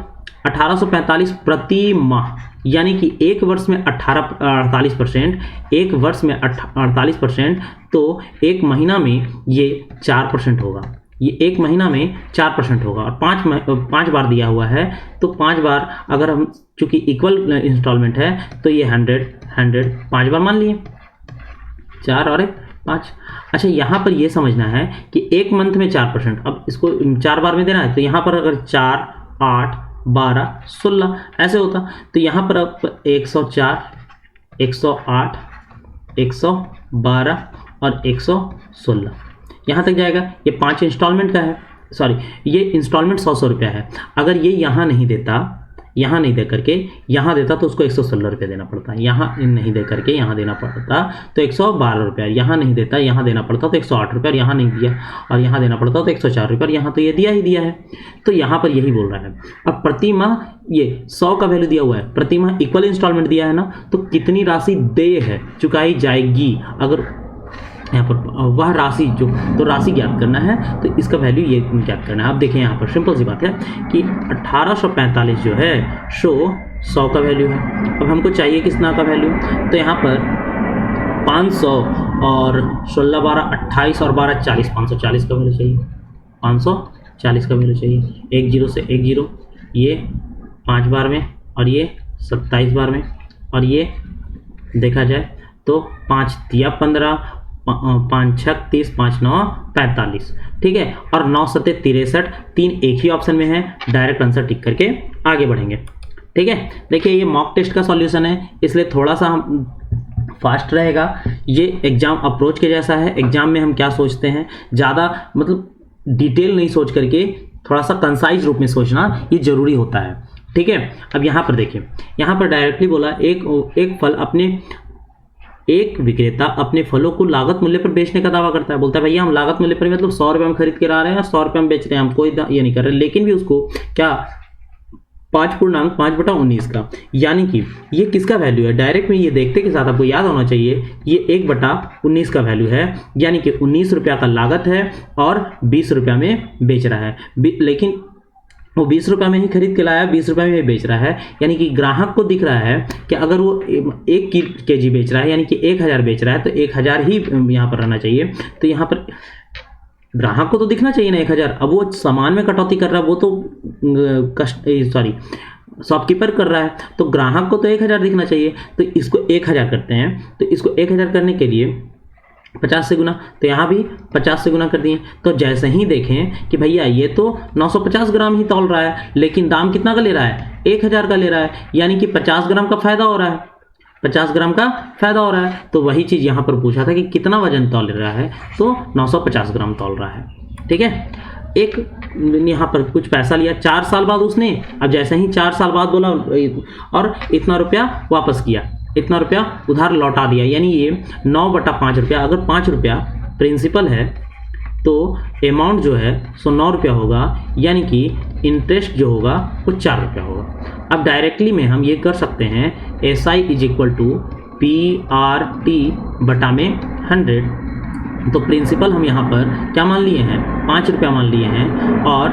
1845 प्रति माह, यानी कि एक वर्ष में 48%, एक वर्ष में 48%, तो एक महीना में ये 4% होगा, ये एक महीना में 4% होगा। और 5 बार दिया हुआ है, तो 5 बार अगर हम चूंकि इक्वल इंस्टॉलमेंट है तो ये 100 5 बार मान लिए, 4 और 5। अच्छा, यहाँ पर ये समझना है कि एक मंथ में 4%, अब इसको 4 बार में देना है, तो यहाँ पर अगर 4 8 12 16 ऐसे होता, तो यहाँ पर अब 104 108 112 और 116 यहाँ तक जाएगा। ये 5 इंस्टॉलमेंट का है, सॉरी ये इंस्टॉलमेंट 100 रुपया है। अगर ये यहाँ नहीं देता, यहाँ नहीं दे करके यहाँ देता तो उसको 116 रुपये देना पड़ता, यहाँ नहीं दे करके यहाँ देना पड़ता तो 112 रुपये, यहाँ नहीं देता यहाँ देना पड़ता तो 108 रुपये, और यहाँ नहीं दिया और यहाँ देना पड़ता तो 104 रुपये, और यहाँ तो ये दिया ही दिया है। तो यहाँ पर यही बोल रहा है। अब प्रति माह ये 100 का वैल्यू दिया हुआ है, प्रति माह इक्वल इंस्टॉलमेंट दिया है ना, तो कितनी राशि देय है चुकाई जाएगी, अगर यहाँ पर वह राशि जो, तो राशि ज्ञात करना है, तो इसका वैल्यू ये ज्ञात करना है। आप देखें यहाँ पर सिंपल सी बात है कि 1845 जो है सो 100 का वैल्यू है। अब हमको चाहिए कितना का वैल्यू, तो यहाँ पर 500 और 16 12 28 और 12 40, 540 का वैल्यू चाहिए, 540 का वैल्यू चाहिए। 1 0 से 1 0, ये 5 बार में, और ये 27 बार में, और ये देखा जाए तो 5 तिया 15, 5 6 30, 5 9 45, ठीक है। और 9 7 63, 3 एक ही ऑप्शन में है, डायरेक्ट आंसर टिक करके आगे बढ़ेंगे, ठीक है। देखिए ये मॉक टेस्ट का सॉल्यूशन है, इसलिए थोड़ा सा हम फास्ट रहेगा। ये एग्जाम अप्रोच के जैसा है। एग्जाम में हम क्या सोचते हैं, ज़्यादा मतलब डिटेल नहीं सोच करके थोड़ा सा कंसाइज रूप में सोचना ये जरूरी होता है। ठीक है। अब यहाँ पर देखिए, यहाँ पर डायरेक्टली बोला एक फल अपने एक विक्रेता अपने फलों को लागत मूल्य पर बेचने का दावा करता है। बोलता है भैया हम लागत मूल्य पर मतलब 100 रुपये में खरीद के ला रहे हैं और 100 रुपये में बेच रहे हैं, हम कोई ये नहीं कर रहे, लेकिन भी उसको क्या 5/5 का, यानी कि ये किसका वैल्यू है, डायरेक्ट में ये देखते के साथ आपको याद होना चाहिए ये 1/19 का वैल्यू है, यानी कि 19 रुपया का लागत है और 20 रुपया में बेच रहा है। लेकिन वो 20 रुपये में ही खरीद के लाया, 20 रुपये में ही बेच रहा है, यानी कि ग्राहक को दिख रहा है कि अगर वो 1 kg बेच रहा है यानी कि 1000 बेच रहा है तो 1000 ही यहाँ पर रहना चाहिए। तो यहाँ पर ग्राहक को तो दिखना चाहिए ना 1000, अब वो सामान में कटौती कर रहा है, वो तो शॉपकीपर कर रहा है, तो ग्राहक को तो 1000 दिखना चाहिए। तो इसको 1000 करते हैं, तो इसको 1000 करने के लिए 50 से गुना, तो यहाँ भी 50 से गुना कर दिए। तो जैसे ही देखें कि भैया ये तो 950 ग्राम ही तौल रहा है, लेकिन दाम कितना का ले रहा है, 1000 का ले रहा है, यानी कि 50 ग्राम का फायदा हो रहा है, 50 ग्राम का फायदा हो रहा है। तो वही चीज़ यहाँ पर पूछा था कि कितना वजन तौल रहा है, तो 950 ग्राम तौल रहा है। ठीक है, एक यहाँ पर कुछ पैसा लिया 4 साल बाद उसने, अब जैसे ही 4 साल बाद बोला और इतना रुपया वापस किया, इतना रुपया उधार लौटा दिया, यानी ये 9/5 रुपया। अगर 5 रुपया प्रिंसिपल है तो अमाउंट जो है सो 9 रुपया होगा, यानी कि इंटरेस्ट जो होगा वो 4 रुपया होगा। अब डायरेक्टली में हम ये कर सकते हैं SI = PRT बटा में 100। तो प्रिंसिपल हम यहाँ पर क्या मान लिए हैं, 5 रुपया मान लिए हैं, और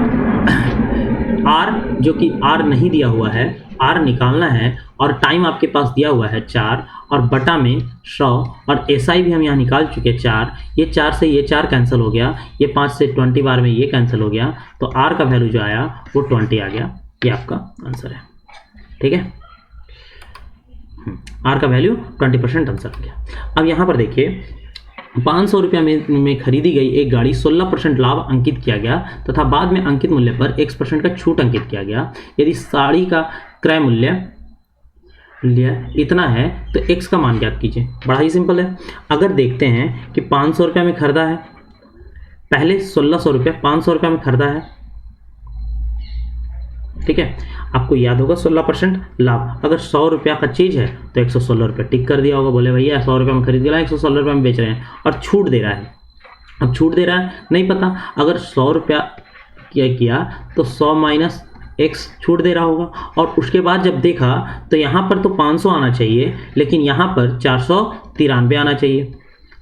R जो कि R नहीं दिया हुआ है, R निकालना है, और टाइम आपके पास दिया हुआ है 4, और बटा में 100, और SI भी हम यहाँ निकाल चुके हैं 4, ये 4 से ये 4 कैंसिल हो गया, ये 5 से 20 बार में ये कैंसिल हो गया, तो R का वैल्यू जो आया वो 20 आ गया। ये आपका आंसर है। ठीक है, R का वैल्यू 20% आंसर आ गया। अब यहाँ पर देखिए 500 रुपया में खरीदी गई एक गाड़ी 16% लाभ अंकित किया गया तथा बाद में अंकित मूल्य पर X% का छूट अंकित किया गया। यदि साड़ी का क्रय मूल्य इतना है तो X का मान ज्ञात कीजिए। बड़ा ही सिंपल है। अगर देखते हैं कि 500 रुपया में खरीदा है, पहले 1600 रुपया 500 रुपया में खरीदा है, ठीक है, आपको याद होगा 16% लाभ। अगर 100 रुपया का चीज़ है तो 116 रुपये टिक कर दिया होगा, बोले भैया 100 रुपये में खरीद के लाए, 116 रुपये में बेच रहे हैं और छूट दे रहा है। अब छूट दे रहा है नहीं पता, अगर 100 रुपया किया तो 100 माइनस X छूट दे रहा होगा, और उसके बाद जब देखा तो यहाँ पर तो 500 आना चाहिए, लेकिन यहाँ पर 493 आना चाहिए।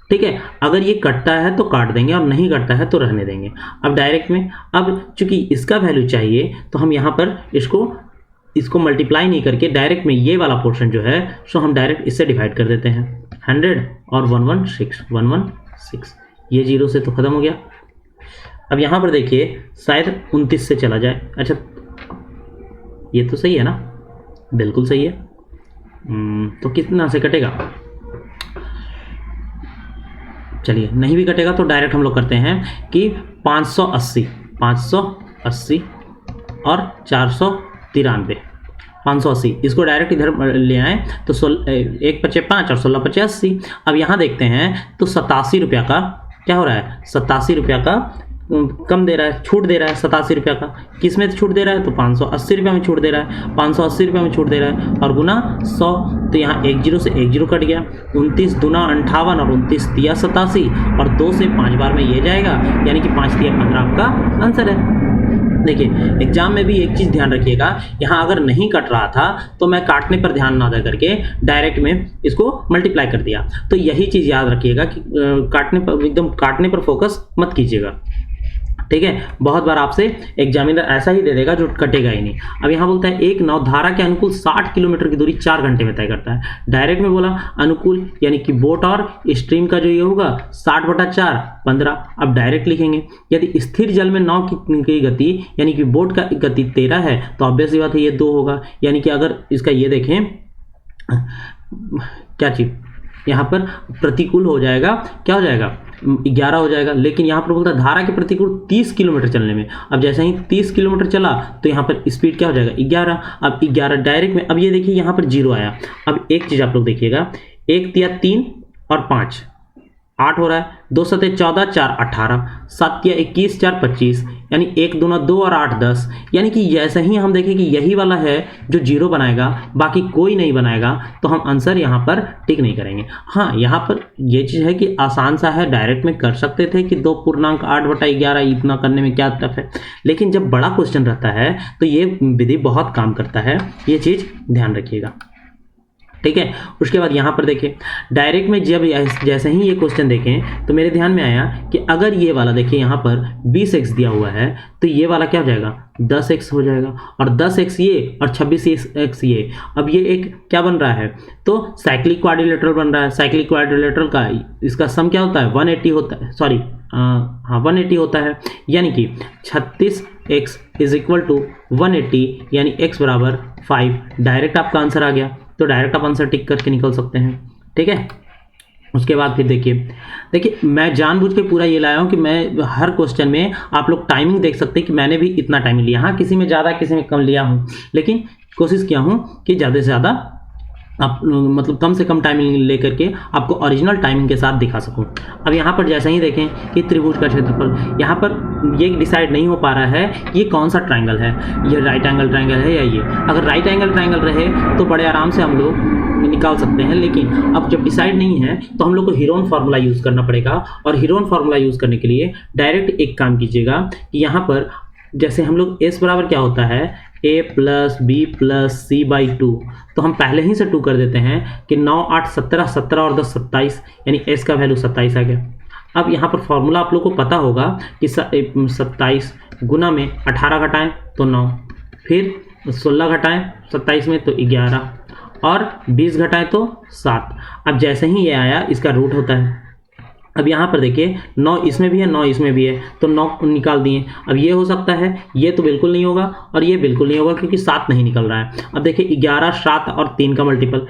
ठीक है, अगर ये कटता है तो काट देंगे और नहीं कटता है तो रहने देंगे। अब डायरेक्ट में, अब चूंकि इसका वैल्यू चाहिए तो हम यहाँ पर इसको मल्टीप्लाई नहीं करके डायरेक्ट में ये वाला पोर्शन जो है सो हम डायरेक्ट इससे डिवाइड कर देते हैं। 100 और 116, ये 0 से तो ख़त्म हो गया। अब यहाँ पर देखिए शायद 29 से चला जाए। अच्छा, ये तो सही है ना, बिल्कुल सही है। तो कितना से कटेगा, चलिए नहीं भी कटेगा तो डायरेक्ट हम लोग करते हैं कि 580 और 493, 580 इसको डायरेक्ट इधर ले आए तो 1 × 5 और 16 × 80। अब यहाँ देखते हैं तो 87 रुपया का क्या हो रहा है, 87 रुपया का कम दे रहा है, छूट दे रहा है 87 रुपया का। किस में छूट दे रहा है, तो 580 रुपया में छूट दे रहा है, 580 रुपया में छूट दे रहा है, और गुना 100, तो यहाँ 10 से 10 कट गया। 29 दूना 58 और 29 तिया 87, और 2 से 5 बार में ये जाएगा, यानी कि 5 तिया 15 आपका आंसर है। देखिए एग्जाम में भी एक चीज़ ध्यान रखिएगा, यहाँ अगर नहीं कट रहा था तो मैं काटने पर ध्यान ना दे करके डायरेक्ट में इसको मल्टीप्लाई कर दिया। तो यही चीज़ याद रखिएगा कि एकदम काटने पर फोकस मत कीजिएगा। ठीक है, बहुत बार आपसे एग्जामिनर ऐसा ही दे देगा जो कटेगा ही नहीं। अब यहाँ बोलता है एक नाव धारा के अनुकूल 60 किलोमीटर की दूरी 4 घंटे में तय करता है। डायरेक्ट में बोला अनुकूल यानी कि बोट और स्ट्रीम का जो ये होगा 60/4 15। अब डायरेक्ट लिखेंगे, यदि स्थिर जल में नाव की गति यानी कि बोट का गति 13 है तो ऑब्वियस बात है ये 2 होगा। यानी कि अगर इसका ये देखें क्या चीज़ यहाँ पर प्रतिकूल हो जाएगा, क्या हो जाएगा 11 हो जाएगा। लेकिन यहाँ पर बोलता है धारा के प्रतिकूल 30 किलोमीटर चलने में। अब जैसे ही 30 किलोमीटर चला तो यहाँ पर स्पीड क्या हो जाएगा 11। अब 11 डायरेक्ट में, अब ये देखिए यहाँ पर 0 आया। अब एक चीज़ आप लोग देखिएगा, 1 तिया 3 और 5 8 हो रहा है, 2 सते 14, 4 18, 7 या 21, 4 25, यानी 1 दूना 2 और 8 10। यानी कि जैसे ही हम देखें कि यही वाला है जो जीरो बनाएगा, बाकी कोई नहीं बनाएगा, तो हम आंसर यहाँ पर टिक नहीं करेंगे। हाँ, यहाँ पर ये चीज़ है कि आसान सा है, डायरेक्ट में कर सकते थे कि 2 पूर्णांक 8/11, इतना करने में क्या टफ है। लेकिन जब बड़ा क्वेश्चन रहता है तो ये विधि बहुत काम करता है, ये चीज़ ध्यान रखिएगा, ठीक है। उसके बाद यहाँ पर देखें, डायरेक्ट में जब जैसे ही ये क्वेश्चन देखें तो मेरे ध्यान में आया कि अगर ये वाला देखिए यहाँ पर 20x दिया हुआ है, तो ये वाला क्या हो जाएगा, 10x हो जाएगा, और 10x ये और 26x ये। अब ये एक क्या बन रहा है, तो साइक्लिक क्वाड्रिलेटरल बन रहा है। साइक्लिक क्वाड्रिलेटरल का इसका सम क्या होता है, 180 होता है, सॉरी हाँ 180 होता है, यानी कि 36x इज इक्वल टू 180, यानी x बराबर 5। डायरेक्ट आपका आंसर आ गया, तो डायरेक्ट आप आंसर टिक करके निकल सकते हैं, ठीक है। उसके बाद फिर देखिए मैं जानबूझ के पूरा ये लाया हूँ कि मैं हर क्वेश्चन में आप लोग टाइमिंग देख सकते हैं कि मैंने भी इतना टाइम लिया। हाँ, किसी में ज़्यादा किसी में कम लिया हूँ, लेकिन कोशिश किया हूँ कि ज़्यादा से ज़्यादा आप मतलब कम से कम टाइमिंग लेकर के आपको ओरिजिनल टाइमिंग के साथ दिखा सकूं। अब यहाँ पर जैसे ही देखें कि त्रिभुज का क्षेत्रफल, यहाँ पर ये डिसाइड नहीं हो पा रहा है ये कौन सा ट्रायंगल है, ये राइट एंगल ट्रायंगल है या ये। अगर राइट एंगल ट्रायंगल रहे तो बड़े आराम से हम लोग निकाल सकते हैं, लेकिन अब जब डिसाइड नहीं है तो हम लोग को हीरोन फार्मूला यूज़ करना पड़ेगा। और हीरोन फार्मूला यूज़ करने के लिए डायरेक्ट एक काम कीजिएगा कि यहाँ पर जैसे हम लोग s बराबर क्या होता है, a plus B plus c by 2, तो हम पहले ही से 2 कर देते हैं कि 9 8 17, 17 और 10 27, यानी s का वैल्यू 27 आ गया। अब यहाँ पर फॉर्मूला आप लोग को पता होगा कि 27 गुना में 18 घटाएं तो 9, फिर 16 घटाएं 27 में तो 11, और 20 घटाएं तो 7। अब जैसे ही ये आया इसका रूट होता है। अब यहाँ पर देखिए 9 इसमें भी है 9 इसमें भी है, तो 9 निकाल दिए। अब ये हो सकता है, ये तो बिल्कुल नहीं होगा और ये बिल्कुल नहीं होगा क्योंकि 7 नहीं निकल रहा है। अब देखिए 11 7 और 3 का मल्टीपल,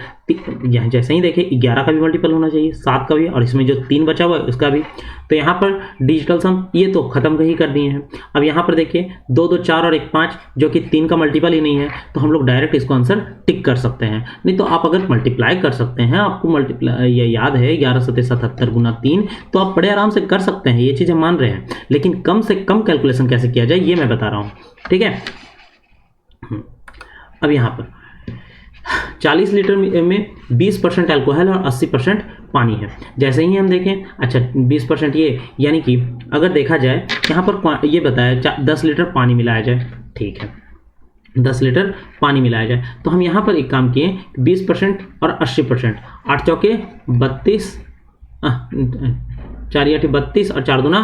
जैसे ही देखिए 11 का भी मल्टीपल होना चाहिए, 7 का भी, और इसमें जो 3 बचा हुआ है उसका भी। तो यहाँ पर डिजिटल सम ये तो खत्म ही कर दिए हैं। अब यहाँ पर देखिए 2 2 4 और 1 5, जो कि 3 का मल्टीपल ही नहीं है, तो हम लोग डायरेक्ट इसको आंसर टिक कर सकते हैं। नहीं तो आप अगर मल्टीप्लाई कर सकते हैं, आपको मल्टीप्लाई ये याद है 11 सते 77 गुना 3, तो आप बड़े आराम से कर सकते हैं, ये चीज़ें मान रहे हैं। लेकिन कम से कम कैलकुलेशन कैसे किया जाए ये मैं बता रहा हूँ, ठीक है। अब यहाँ पर 40 लीटर में 20% अल्कोहल और 80% पानी है। जैसे ही हम देखें, अच्छा 20% ये, यानी कि अगर देखा जाए यहाँ पर ये बताया 10 लीटर पानी मिलाया जाए, ठीक है 10 लीटर पानी मिलाया जाए। तो हम यहाँ पर एक काम किए 20% और 80%, 8 चौके 32, 4 8 32 और 4 दूना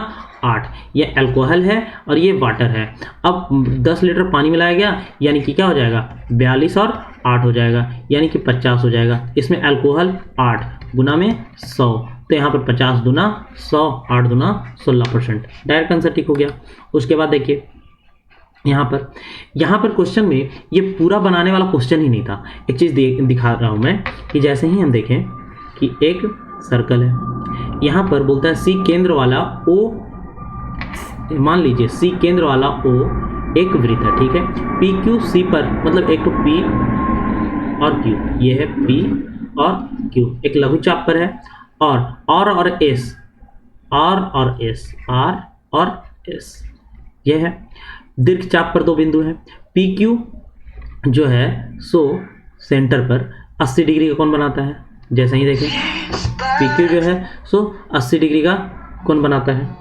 8, ये अल्कोहल है और ये वाटर है। अब 10 लीटर पानी मिलाया गया, यानी कि क्या हो जाएगा 42 और 8 हो जाएगा, यानी कि 50 हो जाएगा। इसमें अल्कोहल 8 गुना में 100, तो यहाँ पर 50 दूना 100, 8 दूना 16%, डायरेक्ट आंसर ठीक हो गया। उसके बाद देखिए यहाँ पर क्वेश्चन में ये पूरा बनाने वाला क्वेश्चन ही नहीं था। एक चीज़ दिखा रहा हूँ मैं कि जैसे ही हम देखें कि एक सर्कल है, यहाँ पर बोलता है सी केंद्र वाला ओ, मान लीजिए सी केंद्र वाला ओ एक वृत्त है, ठीक है। पी क्यू सी पर, मतलब एक तो पी और क्यू, ये है पी और क्यू, एक लघुचाप पर है, और एस, और एस, आर और एस, ये है। दीर्घचाप पर 2 बिंदु हैं। पी क्यू जो है सो सेंटर पर 80 डिग्री का कोण बनाता है। जैसे ही देखें पी क्यू जो है सो 80 डिग्री का कोण बनाता है,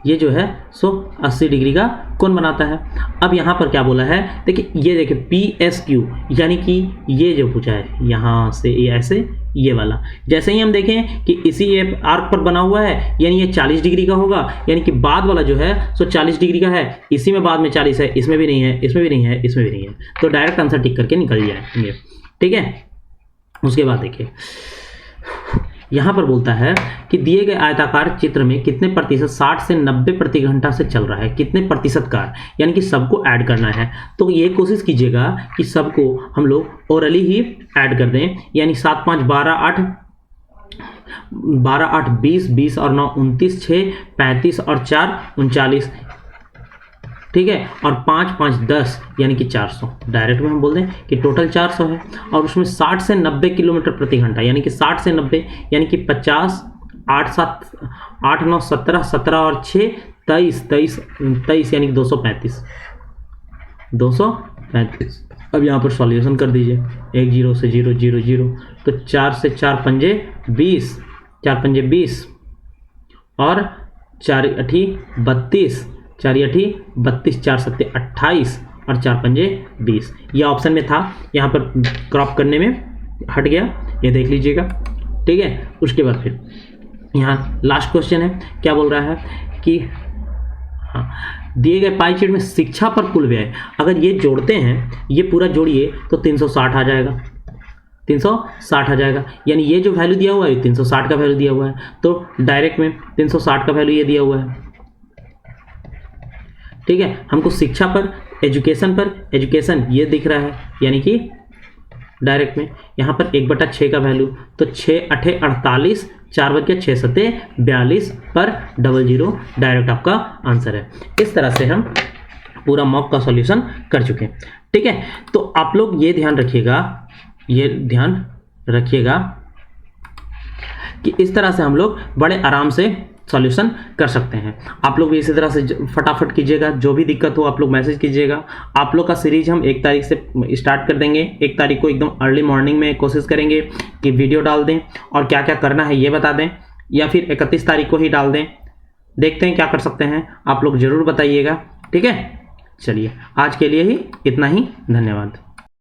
ये जो है सो 80 डिग्री का कोण बनाता है। अब यहाँ पर क्या बोला है, देखिए ये देखिए पी एस क्यू, यानी कि ये जो पूछा है यहाँ से ये ऐसे, ये वाला। जैसे ही हम देखें कि इसी आर्क पर बना हुआ है, यानी ये 40 डिग्री का होगा, यानी कि बाद वाला जो है सो 40 डिग्री का है। इसी में बाद में 40 है, इसमें भी नहीं है, इसमें भी नहीं है, इसमें भी नहीं है, तो डायरेक्ट आंसर टिक करके निकल जाएंगे, ठीक है। उसके बाद देखिए यहाँ पर बोलता है कि दिए गए आयताकार चित्र में कितने प्रतिशत 60 से 90 प्रति घंटा से चल रहा है, कितने प्रतिशत कार, यानी कि सबको ऐड करना है। तो ये कोशिश कीजिएगा कि सबको हम लोग ओरली ही ऐड कर दें, यानी 7 5 12 8 12 8 20 20 और 9 29 6 35 और 4 39, ठीक है। और 5 5 10, यानी कि 400। डायरेक्ट में हम बोल दें कि टोटल 400 है, और उसमें 60 से 90 किलोमीटर प्रति घंटा, यानी कि 60 से 90, यानी कि 50 8 9 17, 17 और 6 23, 23 23 यानी कि 235। अब यहाँ पर सॉल्यूशन कर दीजिए। 1 0 से 0 0 0, तो 4 से 4 पंजे 20, 4 पंजे 20 और 4 अठी 32, 4 अठी 32, 4 सत्ते 28 और 4 पंजे 20। यह ऑप्शन में था, यहाँ पर क्रॉप करने में हट गया, ये देख लीजिएगा। ठीक है, उसके बाद फिर यहाँ लास्ट क्वेश्चन है, क्या बोल रहा है कि हाँ, दिए गए पाई चार्ट में शिक्षा पर कुल व्यय, अगर ये जोड़ते हैं, ये पूरा जोड़िए तो 360 आ जाएगा, 360 आ जाएगा। यानी ये जो वैल्यू दिया हुआ है 360 का वैल्यू दिया हुआ है, तो डायरेक्ट में 360 का वैल्यू ये दिया हुआ है। ठीक है, हमको शिक्षा पर, एजुकेशन ये दिख रहा है, यानी कि डायरेक्ट में यहाँ पर 1/6 का वैल्यू, तो 6 8 48, 4 बज के 6 7 42 पर 00 डायरेक्ट आपका आंसर है। इस तरह से हम पूरा मॉक का सॉल्यूशन कर चुके हैं। ठीक है, तो आप लोग ये ध्यान रखिएगा कि इस तरह से हम लोग बड़े आराम से सॉल्यूशन कर सकते हैं। आप लोग भी इसी तरह से फटाफट कीजिएगा, जो भी दिक्कत हो आप लोग मैसेज कीजिएगा। आप लोग का सीरीज हम 1 तारीख से स्टार्ट कर देंगे। 1 तारीख को एकदम अर्ली मॉर्निंग में कोशिश करेंगे कि वीडियो डाल दें और क्या क्या करना है ये बता दें, या फिर 31 तारीख को ही डाल दें। देखते हैं क्या कर सकते हैं, आप लोग ज़रूर बताइएगा। ठीक है, चलिए आज के लिए ही इतना ही, धन्यवाद।